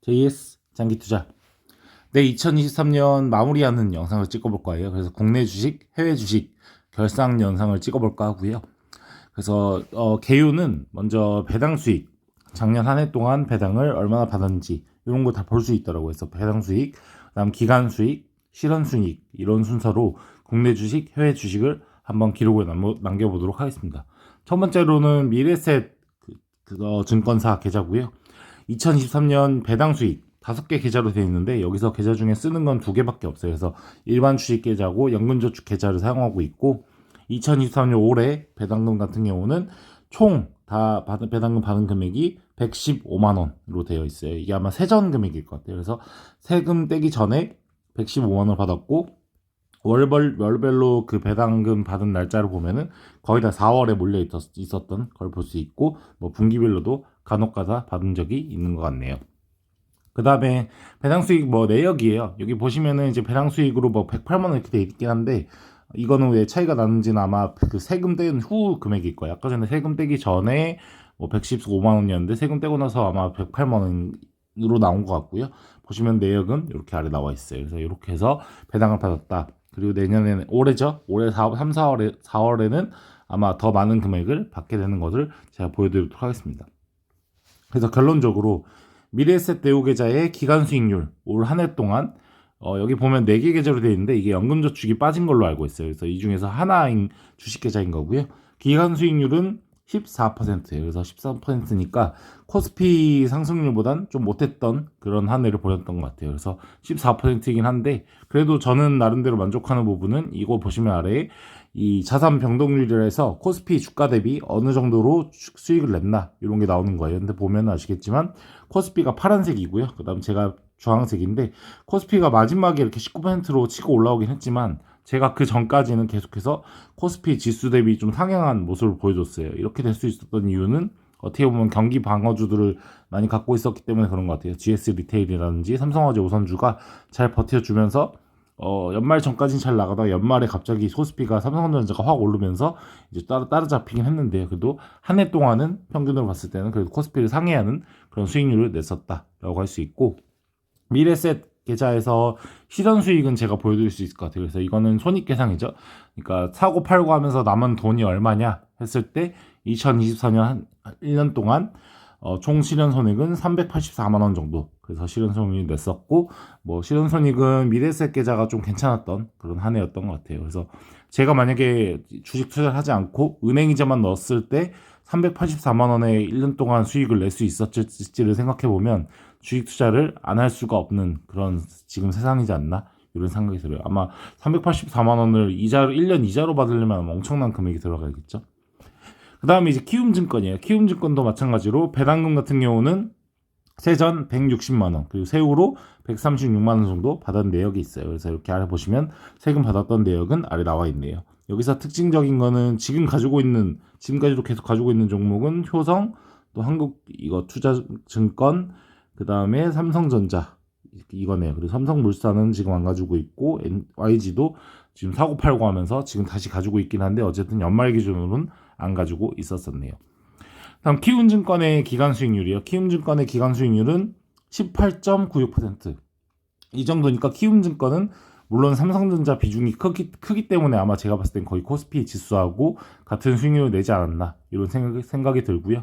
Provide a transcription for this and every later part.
JS 장기투자. 네, 2023년 마무리하는 영상을 찍어볼 거예요. 그래서 국내 주식, 해외 주식 결산 영상을 찍어볼까 하고요. 그래서 개요는 먼저 배당 수익, 작년 한 해 동안 배당을 얼마나 받았는지 이런 거 다 볼 수 있더라고요. 그래서 배당 수익, 그다음 기간 수익, 실현 수익 이런 순서로 국내 주식, 해외 주식을 한번 기록을 남겨보도록 하겠습니다. 첫 번째로는 미래셋 증권사 계좌고요. 2023년 배당 수익 5개 계좌로 되어 있는데 여기서 계좌 중에 쓰는 건 2개밖에 없어요. 그래서 일반 주식 계좌고 연금저축 계좌를 사용하고 있고 2023년 올해 배당금 같은 경우는 총 다 배당금 받은 금액이 115만 원으로 되어 있어요. 이게 아마 세전 금액일 것 같아요. 그래서 세금 떼기 전에 115만 원 받았고 월별로 그 배당금 받은 날짜를 보면은 거의 다 4월에 몰려 있었던 걸 볼 수 있고 뭐 분기별로도 간혹가다 받은 적이 있는 것 같네요. 그 다음에 배당 수익 내역이에요. 여기 보시면은 이제 배당 수익으로 108만 원 이렇게 돼 있긴 한데 이거는 왜 차이가 나는지는 아마 그 세금 떼은 후 금액일 거예요. 아까 전에 세금 떼기 전에 115만 원이었는데 세금 떼고 나서 아마 108만 원으로 나온 것 같고요. 보시면 내역은 이렇게 아래 나와 있어요. 그래서 이렇게 해서 배당을 받았다. 그리고 내년에는 올해죠. 올해 3, 4월에는 아마 더 많은 금액을 받게 되는 것을 제가 보여드리도록 하겠습니다. 그래서 결론적으로 미래에셋 대우 계좌의 기간 수익률 올 한 해 동안 여기 보면 4개 계좌로 되어 있는데 이게 연금저축이 빠진 걸로 알고 있어요. 그래서 이 중에서 하나인 주식 계좌인 거고요. 기간 수익률은 14%예요. 그래서 14%니까 코스피 상승률보단 좀 못했던 그런 한 해를 보냈던 것 같아요. 그래서 14%이긴 한데 그래도 저는 나름대로 만족하는 부분은 이거 보시면 아래에 이 자산 변동률이라 해서 코스피 주가 대비 어느 정도로 수익을 냈나 이런 게 나오는 거예요. 근데 보면 아시겠지만 코스피가 파란색이고요. 그 다음 제가 주황색인데 코스피가 마지막에 이렇게 19%로 치고 올라오긴 했지만 제가 그 전까지는 계속해서 코스피 지수 대비 좀 상향한 모습을 보여줬어요. 이렇게 될 수 있었던 이유는 어떻게 보면 경기 방어주들을 많이 갖고 있었기 때문에 그런 것 같아요. GS 리테일이라든지 삼성화재 우선주가 잘 버텨주면서 연말 전까지는 잘 나가다가 연말에 갑자기 코스피가 삼성전자가 확 오르면서 이제 따라잡히긴 했는데요. 그래도 한 해 동안은 평균으로 봤을 때는 그래도 코스피를 상회하는 그런 수익률을 냈었다라고 할 수 있고 미래셋 계좌에서 실현 수익은 제가 보여드릴 수 있을 것 같아요. 그래서 이거는 손익계상이죠. 그러니까 사고 팔고 하면서 남은 돈이 얼마냐 했을 때 2024년 한 1년 동안 총 실현 손익은 384만 원 정도. 그래서 실현 손익을 냈었고 실현 손익은 미래에셋 계좌가 좀 괜찮았던 그런 한 해였던 것 같아요. 그래서 제가 만약에 주식 투자를 하지 않고 은행 이자만 넣었을 때 384만 원에 1년 동안 수익을 낼 수 있었을지를 생각해 보면 주식 투자를 안 할 수가 없는 그런 지금 세상이지 않나 이런 생각이 들어요. 아마 384만 원을 1년 이자로 받으려면 엄청난 금액이 들어가겠죠. 그 다음에 이제 키움증권이에요. 키움증권도 마찬가지로 배당금 같은 경우는 세전 160만 원 그리고 세후로 136만 원 정도 받은 내역이 있어요. 그래서 이렇게 아래 보시면 세금 받았던 내역은 아래 나와 있네요. 여기서 특징적인 거는 지금까지도 계속 가지고 있는 종목은 효성, 또 한국 투자증권, 그 다음에 삼성전자 이거네요. 그리고 삼성물산은 지금 안 가지고 있고 YG도 지금 사고 팔고 하면서 지금 다시 가지고 있긴 한데 어쨌든 연말 기준으로는 안 가지고 있었었네요. 다음 키움증권의 기간 수익률이요. 키움증권의 기간 수익률은 18.96%. 이 정도니까 키움증권은 물론 삼성전자 비중이 크기 때문에 아마 제가 봤을 땐 거의 코스피 지수하고 같은 수익률을 내지 않았나 이런 생각이 들고요.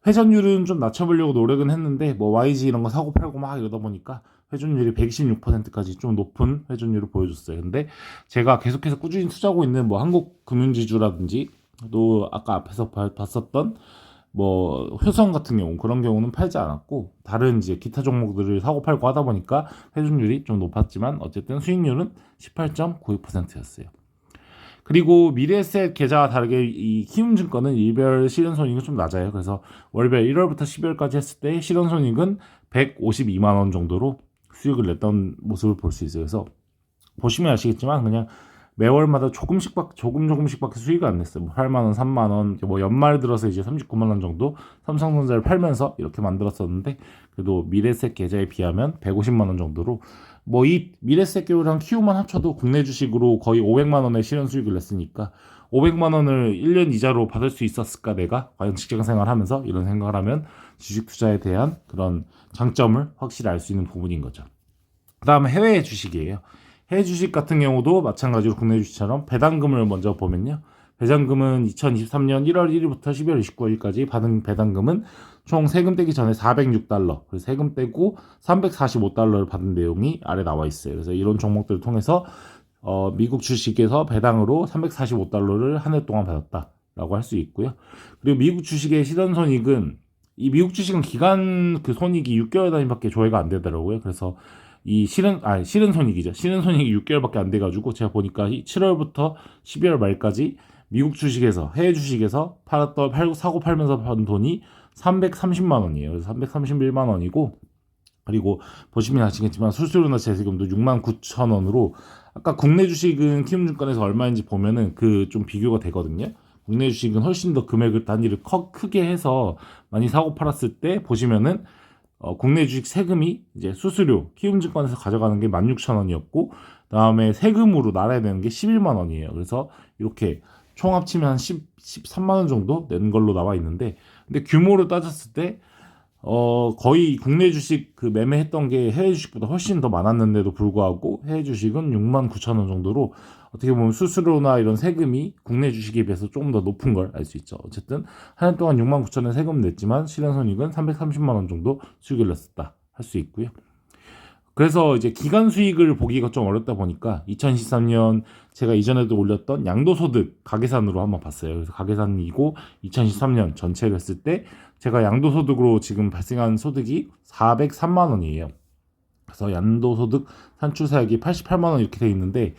회전율은 좀 낮춰보려고 노력은 했는데 YG 이런 거 사고 팔고 막 이러다 보니까 회전율이 126%까지 좀 높은 회전율을 보여줬어요. 근데 제가 계속해서 꾸준히 투자하고 있는 한국금융지주라든지 또 아까 앞에서 봤었던 효성 같은 경우 그런 경우는 팔지 않았고 다른 이제 기타 종목들을 사고 팔고 하다 보니까 회전율이 좀 높았지만 어쨌든 수익률은 18.96%였어요. 그리고 미래에셋 계좌와 다르게 이 키움증권은 일별 실현손익은 좀 낮아요. 그래서 월별 1월부터 12월까지 했을 때 실현손익은 152만 원 정도로 수익을 냈던 모습을 볼 수 있어요. 그래서 보시면 아시겠지만 그냥 매월마다 조금씩밖에 수익을 안 냈어요. 8만 원, 3만 원, 연말 들어서 이제 39만 원 정도 삼성전자를 팔면서 이렇게 만들었었는데 그래도 미래에셋 계좌에 비하면 150만 원 정도로 이 미래에셋 계좌랑 키움만 합쳐도 국내 주식으로 거의 500만 원의 실현 수익을 냈으니까 500만 원을 1년 이자로 받을 수 있었을까 내가 과연 직장 생활하면서 이런 생각을 하면 주식 투자에 대한 그런 장점을 확실히 알 수 있는 부분인 거죠. 그다음에 해외 주식이에요. 해외 주식 같은 경우도 마찬가지로 국내 주식처럼 배당금을 먼저 보면요. 배당금은 2023년 1월 1일부터 12월 29일까지 받은 배당금은 총 세금 떼기 전에 406달러, 그래서 세금 떼고 345달러를 받은 내용이 아래 나와 있어요. 그래서 이런 종목들을 통해서 미국 주식에서 배당으로 345달러를 한 해 동안 받았다라고 할 수 있고요. 그리고 미국 주식의 시선손익은 이 미국 주식은 기간 그 손익이 6개월 단위밖에 조회가 안 되더라고요. 그래서 이 실은 손익이죠. 실은 손익이 6개월밖에 안 돼가지고 제가 보니까 7월부터 12월 말까지 미국 주식에서 해외 주식에서 사고 팔면서 번 돈이 330만 원이에요. 그래서 331만 원이고 그리고 보시면 아시겠지만 수수료나 세금도 6만 9천 원으로 아까 국내 주식은 키움증권에서 얼마인지 보면은 그 좀 비교가 되거든요. 국내 주식은 훨씬 더 금액을 단위를 크게 해서 많이 사고 팔았을 때 보시면은 국내 주식 세금이 이제 수수료 키움증권에서 가져가는 게 16,000원이었고 그다음에 세금으로 나라에 내는 게 11만 원이에요. 그래서 이렇게 총 합치면 한 13만 원 정도 낸 걸로 나와 있는데 근데 규모를 따졌을 때 거의 국내 주식 그 매매했던 게 해외 주식보다 훨씬 더 많았는데도 불구하고 해외 주식은 6만 9천 원 정도로 어떻게 보면 수수료나 이런 세금이 국내 주식에 비해서 조금 더 높은 걸 알 수 있죠. 어쨌든 한 해 동안 6만 9천 원 세금 냈지만 실현손익은 330만 원 정도 수익을 냈었다 할 수 있고요. 그래서 이제 기간 수익을 보기가 좀 어렵다 보니까 2013년 제가 이전에도 올렸던 양도소득 가계산으로 한번 봤어요. 그래서 가계산이고 2013년 전체를 했을 때 제가 양도소득으로 지금 발생한 소득이 403만 원이에요. 그래서 양도소득 산출사액이 88만 원 이렇게 돼 있는데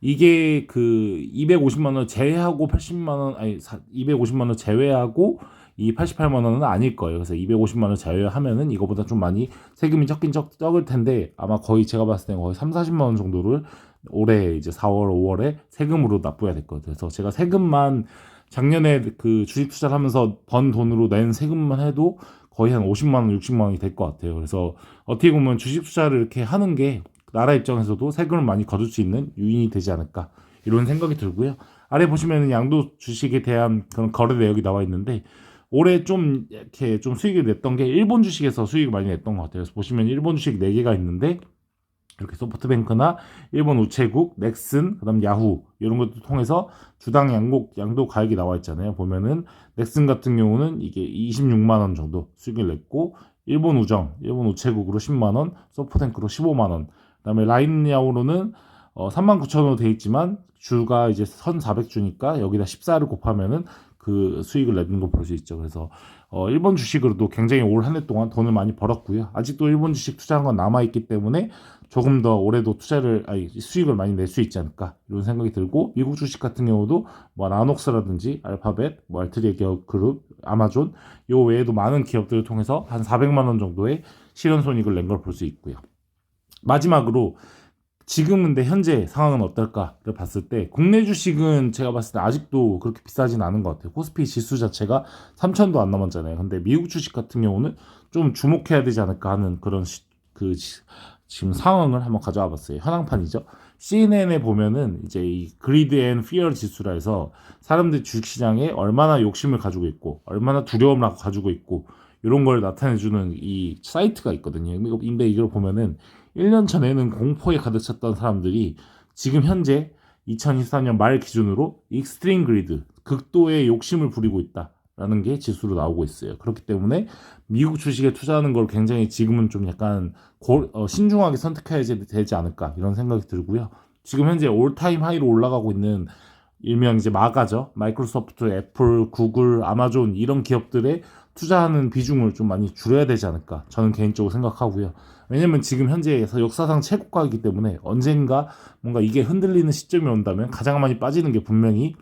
이게 그 250만 원 제외하고 80만 원 250만 원 제외하고 이 88만 원은 아닐 거예요. 그래서 250만 원 제외하면은 이거보다 좀 많이 세금이 적을 텐데 아마 거의 제가 봤을 때는 거의 3, 40만 원 정도를 올해 이제 4월, 5월에 세금으로 납부해야 될 것 같아요. 그래서 제가 세금만 작년에 그 주식 투자를 하면서 번 돈으로 낸 세금만 해도 거의 한 50만 원, 60만 원이 될 것 같아요. 그래서 어떻게 보면 주식 투자를 이렇게 하는 게 나라 입장에서도 세금을 많이 거둘 수 있는 요인이 되지 않을까 이런 생각이 들고요. 아래 보시면은 양도 주식에 대한 그런 거래 내역이 나와 있는데 올해 좀 이렇게 좀 수익을 냈던 게 일본 주식에서 수익을 많이 냈던 것 같아요. 그래서 보시면 일본 주식 4개가 있는데 이렇게 소프트뱅크나 일본 우체국, 넥슨, 그다음 야후 이런 것도 통해서 주당 양도 가액이 나와 있잖아요. 보면은 넥슨 같은 경우는 이게 26만 원 정도 수익을 냈고 일본 우체국으로 10만 원, 소프트뱅크로 15만 원. 그다음에 라인 야후로는 3만 9천 원으로 돼 있지만 주가 이제 1,400주니까 여기다 14를 곱하면은 그 수익을 내는 걸 볼 수 있죠. 그래서 일본 주식으로도 굉장히 올 한 해 동안 돈을 많이 벌었고요. 아직도 일본 주식 투자한 건 남아 있기 때문에 조금 더 올해도 수익을 많이 낼 수 있지 않을까 이런 생각이 들고 미국 주식 같은 경우도 뭐 나녹스라든지 알파벳, 뭐 알트리아 기업 그룹, 아마존 요 외에도 많은 기업들을 통해서 한 400만 원 정도의 실현 손익을 낸 걸 볼 수 있고요. 마지막으로 지금 근데 현재 상황은 어떨까를 봤을 때 국내 주식은 제가 봤을 때 아직도 그렇게 비싸진 않은 것 같아요. 코스피 지수 자체가 3천도 안 넘었잖아요. 근데 미국 주식 같은 경우는 좀 주목해야 되지 않을까 하는 그런 지금 상황을 한번 가져와 봤어요. 현황판이죠. CNN에 보면은 이제 이 그리드 앤 피어 지수라 해서 사람들 주식시장에 얼마나 욕심을 가지고 있고 얼마나 두려움을 가지고 있고 이런 걸 나타내주는 이 사이트가 있거든요. 근데 이걸 보면은 1년 전에는 공포에 가득 찼던 사람들이 지금 현재 2024년 말 기준으로 익스트림 그리드, 극도의 욕심을 부리고 있다라는 게 지수로 나오고 있어요. 그렇기 때문에 미국 주식에 투자하는 걸 굉장히 지금은 좀 약간 신중하게 선택해야 되지 않을까 이런 생각이 들고요. 지금 현재 올타임 하이로 올라가고 있는 일명 이제 마가죠. 마이크로소프트, 애플, 구글, 아마존 이런 기업들의 투자하는 비중을 좀 많이 줄여야 되지 않을까 저는 개인적으로 생각하고요. 왜냐면 지금 현재에서 역사상 최고가이기 때문에 언젠가 뭔가 이게 흔들리는 시점이 온다면 가장 많이 빠지는 게 분명히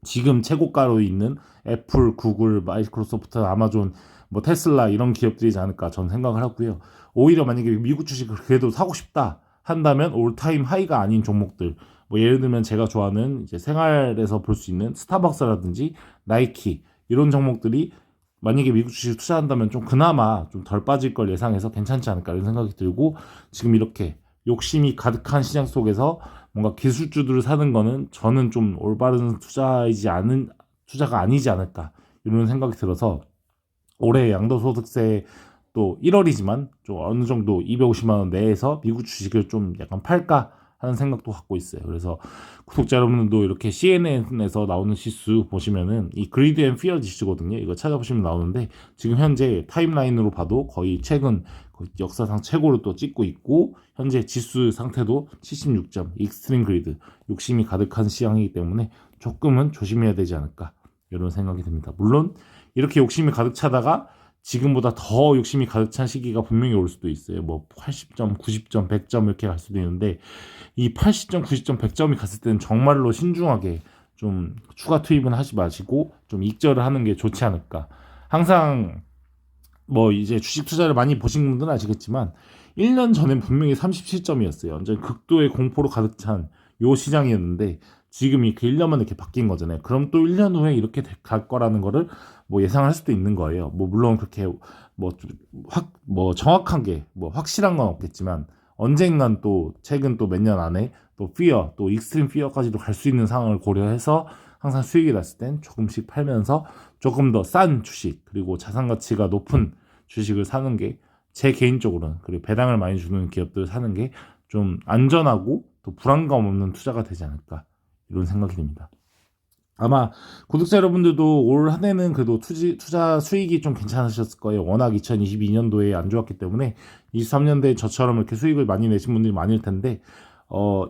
지금 최고가로 있는 애플, 구글, 마이크로소프트, 아마존, 뭐 테슬라 이런 기업들이지 않을까 저는 생각을 하고요. 오히려 만약에 미국 주식을 그래도 사고 싶다 한다면 올타임 하이가 아닌 종목들 뭐 예를 들면 제가 좋아하는 이제 생활에서 볼 수 있는 스타벅스라든지 나이키 이런 종목들이 만약에 미국 주식 투자한다면 좀 그나마 좀 덜 빠질 걸 예상해서 괜찮지 않을까 이런 생각이 들고 지금 이렇게 욕심이 가득한 시장 속에서 뭔가 기술주들을 사는 거는 저는 좀 올바른 투자가 아니지 않을까 이런 생각이 들어서 올해 양도소득세 또 1월이지만 좀 어느 정도 250만 원 내에서 미국 주식을 좀 약간 팔까 하는 생각도 갖고 있어요. 그래서 구독자 여러분들도 이렇게 CNN에서 나오는 지수 보시면은 이 그리드 앤 피어 지수거든요. 이거 찾아보시면 나오는데 지금 현재 타임라인으로 봐도 거의 최근 역사상 최고를 또 찍고 있고 현재 지수 상태도 76점 익스트림 그리드 욕심이 가득한 시장이기 때문에 조금은 조심해야 되지 않을까 이런 생각이 듭니다. 물론 이렇게 욕심이 가득 차다가 지금보다 더 욕심이 가득 찬 시기가 분명히 올 수도 있어요. 뭐 80점, 90점, 100점 이렇게 갈 수도 있는데 이 80점, 90점, 100점이 갔을 때는 정말로 신중하게 좀 추가 투입은 하지 마시고 좀 익절을 하는 게 좋지 않을까. 항상 뭐 이제 주식 투자를 많이 보신 분들은 아시겠지만 1년 전엔 분명히 37점이었어요. 완전 극도의 공포로 가득 찬 요 시장이었는데 지금이 그 1년 만에 이렇게 바뀐 거잖아요. 그럼 또 1년 후에 이렇게 갈 거라는 거를 뭐 예상할 수도 있는 거예요. 뭐 물론 그렇게 뭐 정확한 게 뭐 확실한 건 없겠지만 언젠간 또 최근 또 몇 년 안에 또 피어 또 익스트림 피어까지도 갈 수 있는 상황을 고려해서 항상 수익이 났을 땐 조금씩 팔면서 조금 더 싼 주식 그리고 자산 가치가 높은 주식을 사는 게 제 개인적으로는 그리고 배당을 많이 주는 기업들을 사는 게 좀 안전하고 또 불안감 없는 투자가 되지 않을까 이런 생각이 듭니다. 아마 구독자 여러분들도 올 한 해는 그래도 투자 수익이 좀 괜찮으셨을 거예요. 워낙 2022년도에 안 좋았기 때문에 23년도에 저처럼 이렇게 수익을 많이 내신 분들이 많을 텐데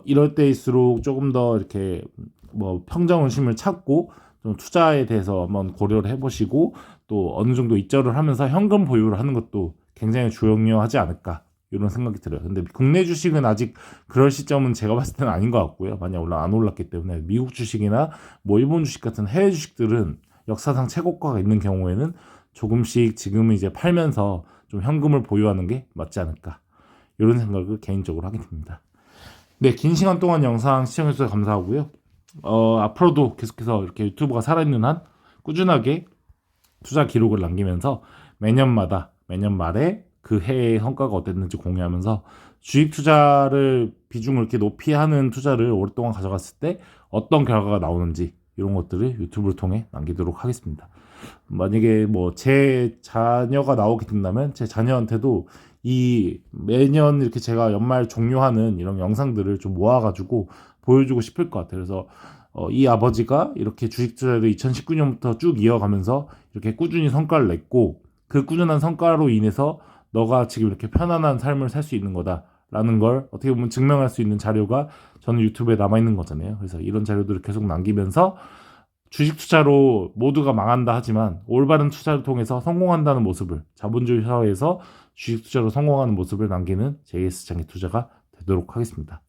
이럴 때일수록 조금 더 이렇게 뭐 평정심을 찾고 좀 투자에 대해서 한번 고려를 해보시고 또 어느 정도 입절을 하면서 현금 보유를 하는 것도 굉장히 중요하지 않을까 이런 생각이 들어요. 근데 국내 주식은 아직 그럴 시점은 제가 봤을 때는 아닌 것 같고요. 많이 안 올랐기 때문에 미국 주식이나 뭐 일본 주식 같은 해외 주식들은 역사상 최고가가 있는 경우에는 조금씩 지금은 이제 팔면서 좀 현금을 보유하는 게 맞지 않을까 이런 생각을 개인적으로 하게 됩니다. 네, 긴 시간 동안 영상 시청해주셔서 감사하고요. 앞으로도 계속해서 이렇게 유튜브가 살아있는 한 꾸준하게 투자 기록을 남기면서 매년 말에 그 해의 성과가 어땠는지 공유하면서 주식 투자를 비중을 이렇게 높이 하는 투자를 오랫동안 가져갔을 때 어떤 결과가 나오는지 이런 것들을 유튜브를 통해 남기도록 하겠습니다. 만약에 뭐 제 자녀가 나오게 된다면 제 자녀한테도 이 매년 이렇게 제가 연말 종료하는 이런 영상들을 좀 모아가지고 보여주고 싶을 것 같아요. 그래서 이 아버지가 이렇게 주식 투자를 2019년부터 쭉 이어가면서 이렇게 꾸준히 성과를 냈고 그 꾸준한 성과로 인해서 너가 지금 이렇게 편안한 삶을 살 수 있는 거다라는 걸 어떻게 보면 증명할 수 있는 자료가 저는 유튜브에 남아있는 거잖아요. 그래서 이런 자료들을 계속 남기면서 주식 투자로 모두가 망한다 하지만 올바른 투자를 통해서 성공한다는 모습을 자본주의 사회에서 주식 투자로 성공하는 모습을 남기는 JS 장기 투자가 되도록 하겠습니다.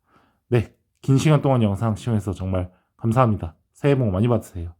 네, 긴 시간 동안 영상 시청해서 정말 감사합니다. 새해 복 많이 받으세요.